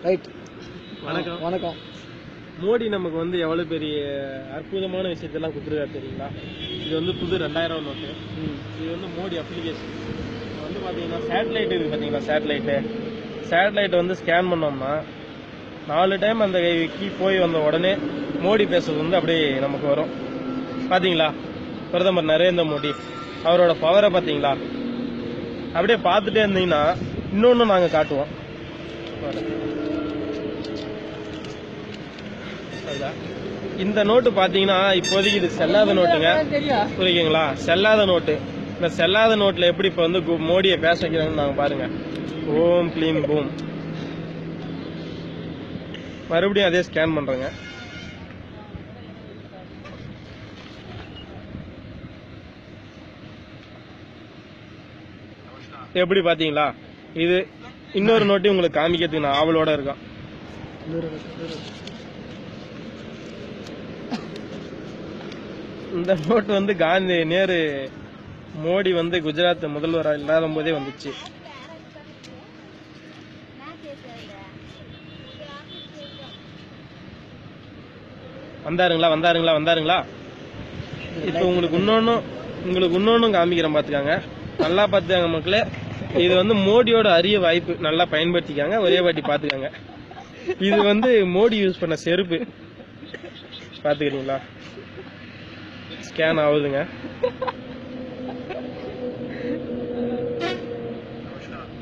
Right. வணக்கம். வணக்கம். மோடி நமக்கு வந்து எவ்வளவு பெரிய அற்புதமான விஷயத்தெல்லாம் கொடுத்துருக்காரு தெரியுங்களா? இது வந்து புது 2000 நோட்டு. இது வந்து மோடி அப்ளிகேஷன். வந்து பாத்தீங்கன்னா சேட்டலைட் இருக்கு பாத்தீங்களா? சேட்டலைட் வந்து ஸ்கேன் பண்ணோம்னா 4 டைம் அந்த கீ போய் வந்த உடனே மோடி பேசுறது வந்து அப்படியே நமக்கு வரும். பாத்தீங்களா? பிரதமர் நரேந்திர மோடி அவரோட பவரை பாத்தீங்களா? அப்படியே பார்த்துட்டே இருந்தீங்கன்னா இன்னொன்னு நாங்க காட்டுவோம். இந்த நோட்டு பாத்தீங்கன்னா இப்போதைக்கு இது செல்லாத நோட்டுங்க, புரியுங்களா? செல்லாத நோட்டு. இந்த செல்லாத நோட்ல எப்படி இப்ப வந்து மோடியை பேச வைக்கிறாங்கன்னு நாங்க பாருங்க. ஓம் கிளீம் பூம். மறுபடியும் அதே ஸ்கேன் பண்றேங்க. எப்படி பாத்தீங்களா? இது இன்னொரு நோட்டு உங்களுக்கு காமிக்கிறதுக்கு நான் ஆவலோட இருக்கேன். இந்த நோட்டு வந்து காந்தி நேரு மோடி வந்து குஜராத் முதல்வராக இல்லாத போதே வந்துச்சு. வந்தாருங்களா? இப்ப உங்களுக்கு இன்னொன்னும் காமிக்கிறேன் பாத்துக்காங்க. நல்லா பாத்துக்காங்க மக்களே. இது வந்து மோடியோட அரிய வாய்ப்பு, நல்லா பயன்படுத்திக்காங்க. ஒரே வாட்டி பாத்துக்காங்க. இது வந்து மோடி யூஸ் பண்ண செருப்பு, பாத்துக்கிறீங்களா? ஸ்கேன் ஆகுதுங்க.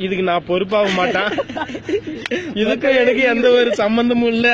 இதுக்கு நான் பொறுப்பாக மாட்டேன். இதுக்கும் எனக்கு எந்த ஒரு சம்பந்தமும் இல்லை.